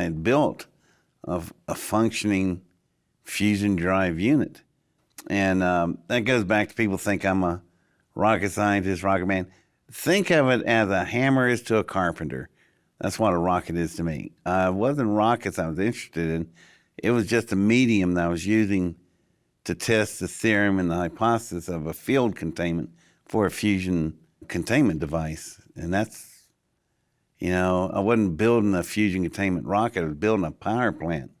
I had built a functioning fusion drive unit. And that goes back to people think I'm a rocket scientist, rocket man. Think of it as a hammer is to a carpenter. That's what a rocket is to me. It wasn't rockets I was interested in. It was just a medium that I was using to test the theorem and the hypothesis of a field containment for a fusion containment device. And that's, I wasn't building a fusion containment rocket. I was building a power plant,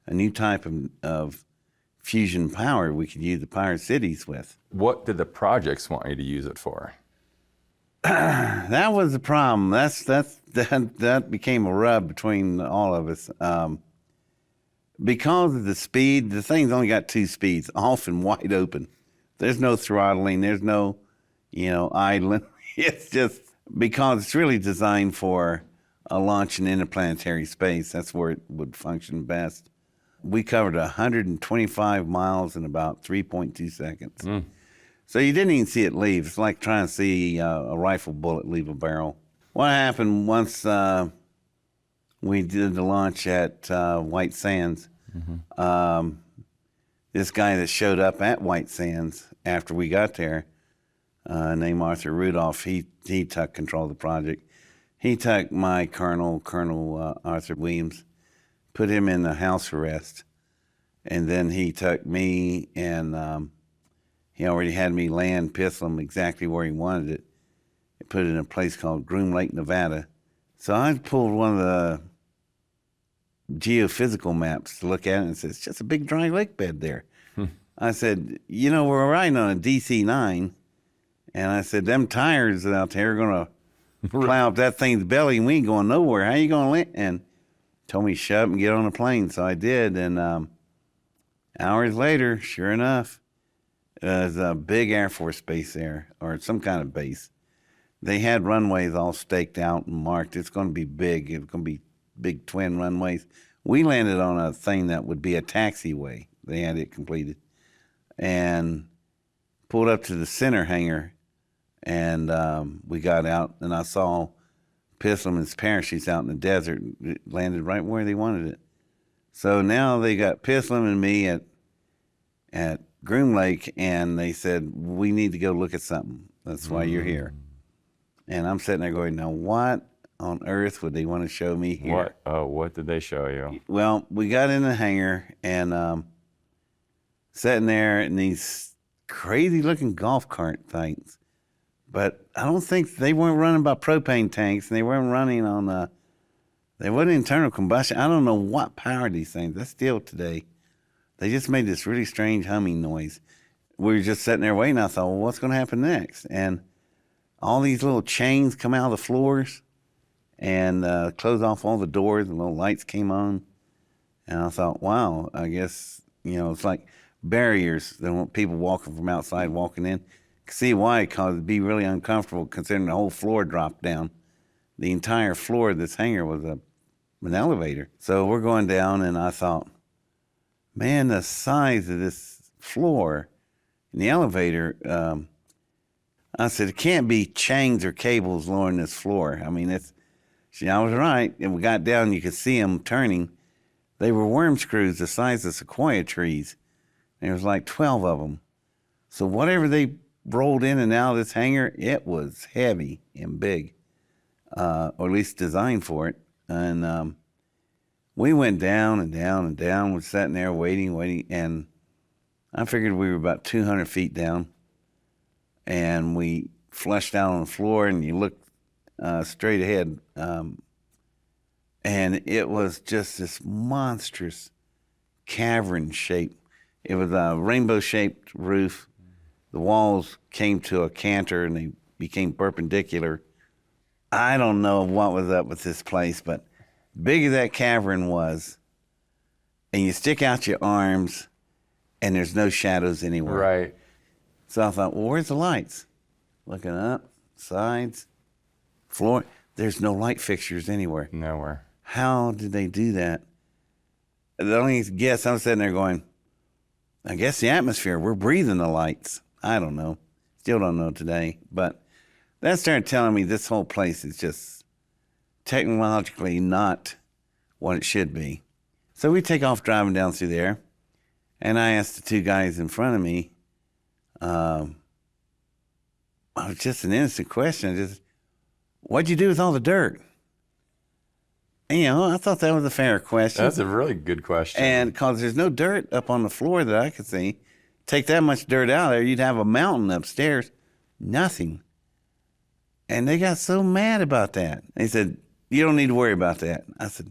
a new type of fusion power we could use to power cities with. What did the projects want you to use it for? That was the problem. That became a rub between all of us. Because of the speed, the thing's only got 2 speeds, off and wide open. There's no throttling. There's no, idling. It's just because it's really designed for a launch in interplanetary space. That's where it would function best. We covered 125 miles in about 3.2 seconds. Mm. So you didn't even see it leave. It's like trying to see a rifle bullet leave a barrel. What happened once we did the launch at White Sands, this guy that showed up at White Sands after we got there, named Arthur Rudolph, he took control of the project. He took my Colonel Arthur Williams, put him in the house arrest, and then he took me and he already had me land Pittslam exactly where he wanted it. He put it in a place called Groom Lake, Nevada. So I pulled one of the geophysical maps to look at it and said, it's just a big dry lake bed there. I said, we're riding on a DC-9, and I said, them tires out there are going to plow up that thing's belly, and we ain't going nowhere. How you going to land? And told me shut up and get on a plane, so I did. And hours later, sure enough, there's a big Air Force base there, or some kind of base. They had runways all staked out and marked. It's going to be big. It's going to be big twin runways. We landed on a thing that would be a taxiway. They had it completed. And pulled up to the center hangar, and we got out, and I saw Pittslam and his parachutes out in the desert. It landed right where they wanted it. So now they got Pittslam and me at Groom Lake, and they said, we need to go look at something. That's why you're here. And I'm sitting there going, now what on earth would they want to show me here? What did they show you? Well, we got in the hangar and sitting there in these crazy looking golf cart things. But I don't think they weren't running by propane tanks, and they weren't running on, they weren't internal combustion. I don't know what powered these things. That's still today. They just made this really strange humming noise. We were just sitting there waiting. I thought, well, what's going to happen next? And all these little chains come out of the floors and close off all the doors, and little lights came on. And I thought, wow, I guess, it's like barriers. They want people walking from outside walking in. See why? Because it'd be really uncomfortable considering the whole floor dropped down. The entire floor of this hangar was an elevator. So we're going down, and I thought, man, the size of this floor in the elevator, I said, it can't be chains or cables lowering this floor. I mean, I was right. And we got down, you could see them turning. They were worm screws the size of sequoia trees. And there was like 12 of them. So whatever they rolled in and out of this hangar, it was heavy and big, or at least designed for it. And we went down and down and down. We're sitting there waiting, and I figured we were about 200 feet down. And we flushed out on the floor, and you looked straight ahead, and it was just this monstrous cavern shape. It was a rainbow-shaped roof. The walls came to a canter, and they became perpendicular. I don't know what was up with this place, but big as that cavern was, and you stick out your arms, and there's no shadows anywhere. Right. So I thought, well, where's the lights? Looking up, sides, floor. There's no light fixtures anywhere. Nowhere. How did they do that? The only guess, I'm sitting there going, I guess the atmosphere, we're breathing the lights. I don't know. Still don't know today. But that started telling me this whole place is just technologically not what it should be. So we take off driving down through there, and I asked the two guys in front of me, just an innocent question, what'd you do with all the dirt? And, I thought that was a fair question. That's a really good question. And because there's no dirt up on the floor that I could see, take that much dirt out of there, you'd have a mountain upstairs. Nothing. And they got so mad about that. They said, you don't need to worry about that. I said,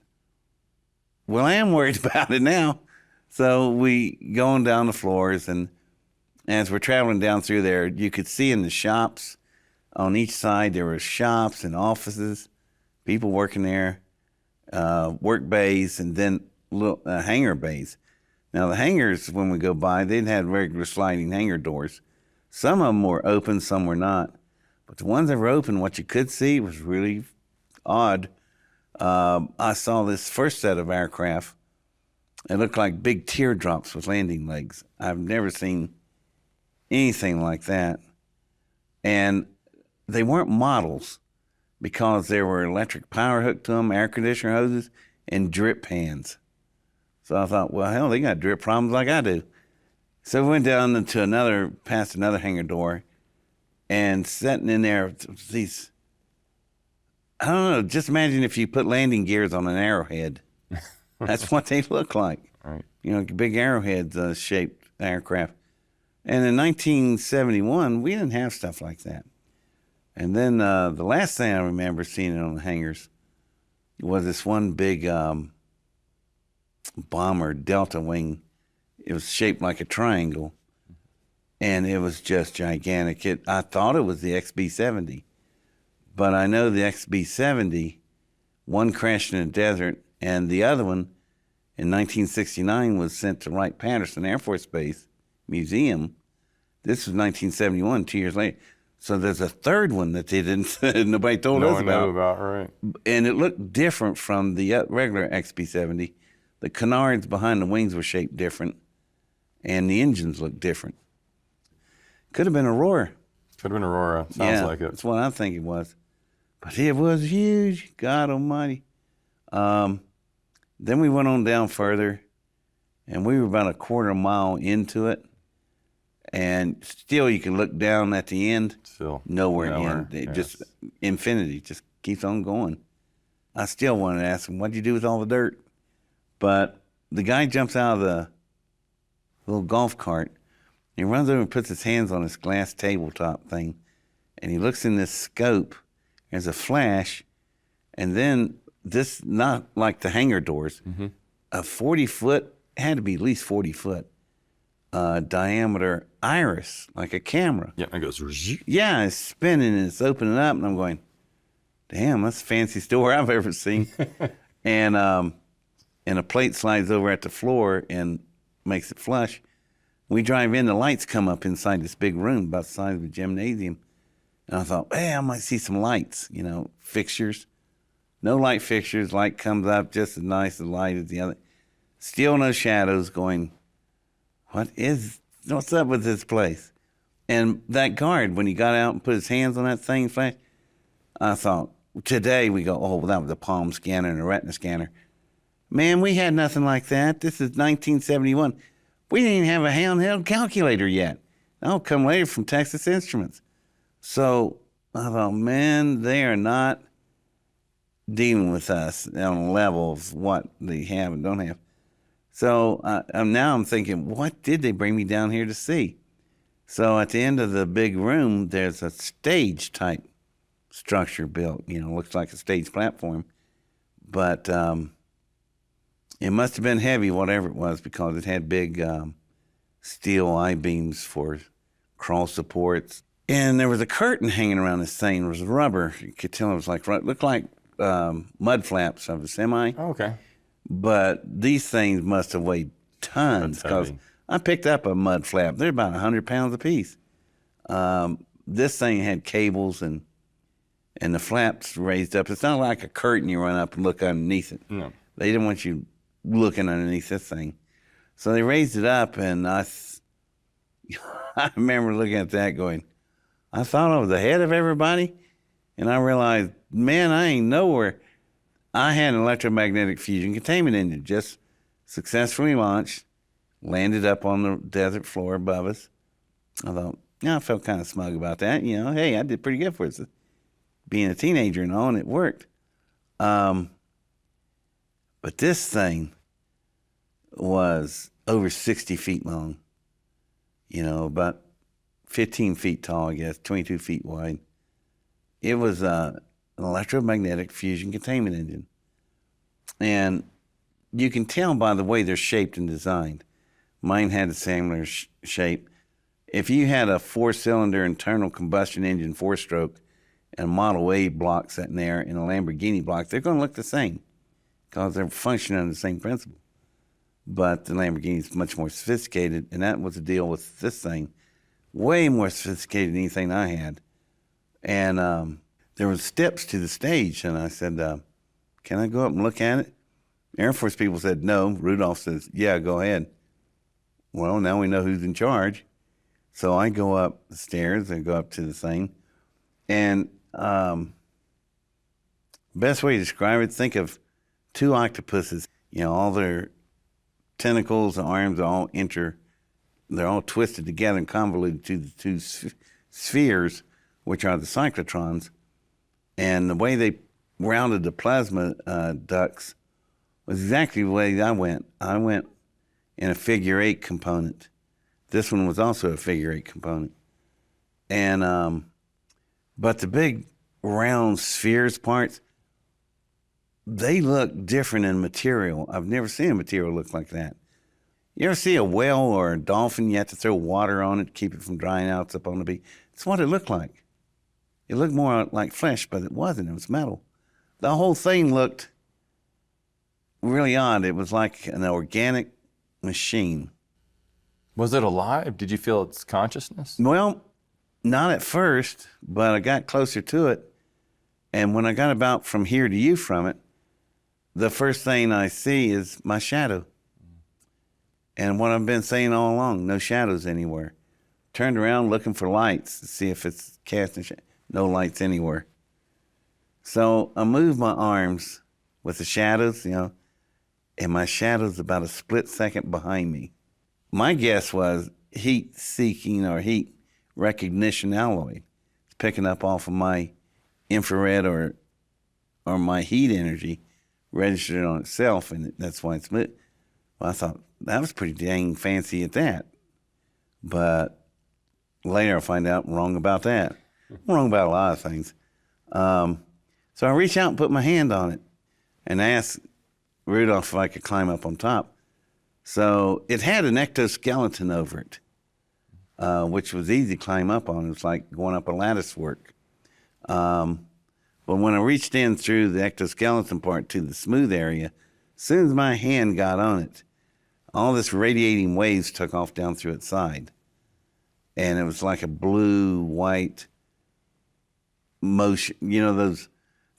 well, I am worried about it now. So we going down the floors, and as we're traveling down through there, you could see in the shops on each side, there were shops and offices, people working there. Work bays, and then little hangar bays. Now the hangars, when we go by, they had regular sliding hangar doors. Some of them were open, some were not. But the ones that were open, what you could see was really odd. I saw this first set of aircraft. It looked like big teardrops with landing legs. I've never seen anything like that. And they weren't models, because there were electric power hooked to them, air conditioner hoses, and drip pans. So I thought, well, hell, they got drip problems like I do. So we went down into past another hangar door, and sitting in there, these, I don't know, just imagine if you put landing gears on an arrowhead. That's what they look like. Right. Big arrowhead shaped aircraft. And in 1971, we didn't have stuff like that. And then the last thing I remember seeing on the hangars was this one big bomber, Delta wing. It was shaped like a triangle, and it was just gigantic. I thought it was the XB-70, but I know the XB-70, one crashed in the desert, and the other one in 1969 was sent to Wright-Patterson Air Force Base Museum. This was 1971, 2 years later. So there's a third one that they didn't, nobody told us about. No one knew about, right. And it looked different from the regular XB-70. The canards behind the wings were shaped different, and the engines looked different. Could have been Aurora. Could have been Aurora. Sounds like it. That's what I think it was. But it was huge. God almighty. Then we went on down further, and we were about a quarter mile into it. And still, you can look down at the end. Still nowhere end. It just infinity, just keeps on going. I still wanted to ask him, what'd you do with all the dirt? But the guy jumps out of the little golf cart. He runs over and puts his hands on this glass tabletop thing, and he looks in this scope. There's a flash, and then this, not like the hangar doors, a 40-foot, had to be at least 40-foot diameter iris, like a camera. Yeah, it goes. Yeah, it's spinning and it's opening up, and I'm going, damn, that's the fanciest door I've ever seen. and a plate slides over at the floor and makes it flush. We drive in, the lights come up inside this big room about the size of a gymnasium. And I thought, hey, I might see some lights, fixtures. No light fixtures. Light comes up just as nice as light as the other. Still no shadows, going, what's up with this place? And that guard, when he got out and put his hands on that thing, flash, I thought, today we go, oh, well, that was a palm scanner and a retina scanner. Man, we had nothing like that. This is 1971. We didn't even have a handheld calculator yet. That'll come later from Texas Instruments. So I thought, man, they are not dealing with us on a level of what they have and don't have. So now I'm thinking, what did they bring me down here to see? So at the end of the big room, there's a stage type structure built. Looks like a stage platform. But it must have been heavy, whatever it was, because it had big steel I-beams for crawl supports. And there was a curtain hanging around this thing. It was rubber. You could tell it was looked like mud flaps of a semi. Oh, okay. But these things must have weighed tons, because I picked up a mud flap. They're about 100 pounds apiece. This thing had cables and the flaps raised up. It's not like a curtain you run up and look underneath it. No. They didn't want you looking underneath this thing. So they raised it up, and I remember looking at that going, I thought I was ahead of everybody, and I realized, man, I ain't nowhere. I had an electromagnetic fusion containment engine just successfully launched, landed up on the desert floor above us. I thought, yeah, I felt kind of smug about that. You know, hey, I did pretty good for it, being a teenager and all, and it worked. But this thing was over 60 feet long, you know, about 15 feet tall, I guess, 22 feet wide. It was an electromagnetic fusion containment engine. And you can tell by the way they're shaped and designed. Mine had a similar shape. If you had a 4-cylinder internal combustion engine 4-stroke and a Model A block sitting there and a Lamborghini block, they're going to look the same because they're functioning on the same principle. But the Lamborghini is much more sophisticated, and that was the deal with this thing. Way more sophisticated than anything I had. And there were steps to the stage, and I said, can I go up and look at it? Air Force people said no. Rudolph says, yeah, go ahead. Well, now we know who's in charge. So I go up the stairs and go up to the thing. And best way to describe it, think of 2 octopuses. You know, all their tentacles and arms are all they're all twisted together and convoluted to the 2 spheres, which are the cyclotrons. And the way they rounded the plasma ducts was exactly the way I went. I went in a figure 8 component. This one was also a figure 8 component. And, but the big round spheres parts, they look different in material. I've never seen a material look like that. You ever see a whale or a dolphin, you have to throw water on it to keep it from drying out, it's up on the beach? It's what it looked like. It looked more like flesh, but it wasn't. It was metal. The whole thing looked really odd. It was like an organic machine. Was it alive? Did you feel its consciousness? Well, not at first, but I got closer to it. And when I got about from here to you from it, the first thing I see is my shadow. And what I've been saying all along, no shadows anywhere. Turned around looking for lights to see if it's casting no lights anywhere. So I moved my arms with the shadows, you know, and my shadow's about a split second behind me. My guess was heat seeking or heat recognition alloy. It's picking up off of my infrared or my heat energy registered on itself, and that's why it's moved. Well, I thought that was pretty dang fancy at that. But later I find out I'm wrong about that. I'm wrong about a lot of things. So I reached out and put my hand on it and asked Rudolph if I could climb up on top. So it had an ectoskeleton over it, which was easy to climb up on. It was like going up a lattice work. But when I reached in through the ectoskeleton part to the smooth area, as soon as my hand got on it, all this radiating waves took off down through its side. And it was like a blue-white motion. You know, those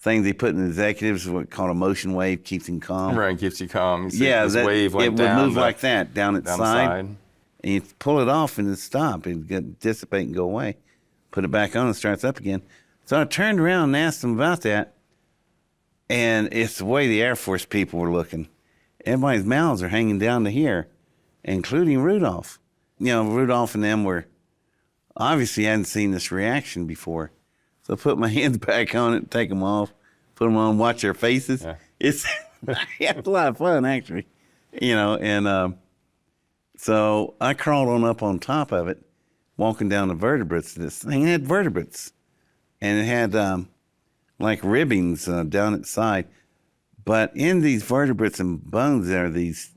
things they put in executives, what called a motion wave, keeps them calm. Right, keeps you calm. You see Yeah, this wave went it would down, move like that, down its side. And And you pull it off and it stop. It'd dissipate and go away. Put it back on and starts up again. So I turned around and asked them about that. And it's the way the Air Force people were looking. Everybody's mouths are hanging down to here, including Rudolph. You know, Rudolph and them were obviously hadn't seen this reaction before. So I put my hands back on it, take them off, put them on, watch their faces. Yeah. It's a lot of fun, actually. You know, and so I crawled on up on top of it, walking down the vertebrates. This thing had vertebrates, and it had like ribbings down its side. But in these vertebrates and bones, there are these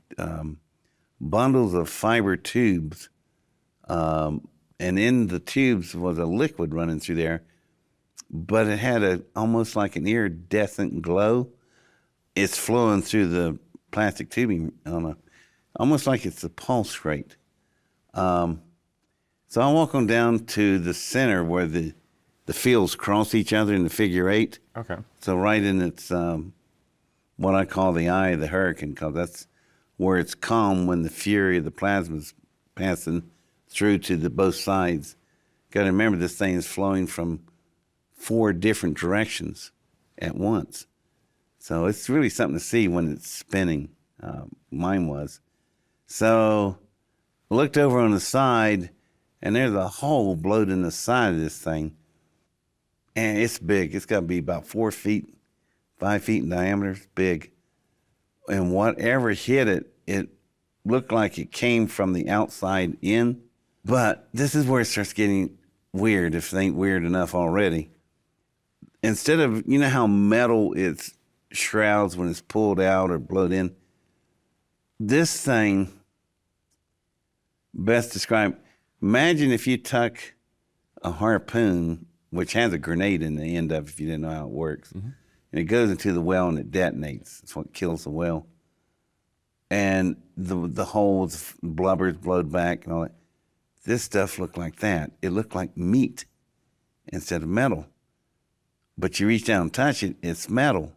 bundles of fiber tubes. And in the tubes was a liquid running through there, but it had almost like an iridescent glow. It's flowing through the plastic tubing almost like it's a pulse rate. So I walk on down to the center where the fields cross each other in the figure 8. Okay. So right in its what I call the eye of the hurricane, because that's where it's calm when the fury of the plasma's passing through to the both sides. Got to remember this thing is flowing from 4 different directions at once. So it's really something to see when it's spinning. Mine was. So I looked over on the side, and there's a hole blowed in the side of this thing. And it's big. It's got to be about 4 feet, 5 feet in diameter. It's big. And whatever hit it, it looked like it came from the outside in. But this is where it starts getting weird, if it ain't weird enough already. Instead of, you know how metal it shrouds when it's pulled out or blowed in? This thing, best described, imagine if you tuck a harpoon, which has a grenade in the end of it if you didn't know how it works, and it goes into the well and it detonates. That's what kills the well. And the holes, blubbers blowed back and all that. This stuff looked like that. It looked like meat instead of metal. But you reach down and touch it, it's metal.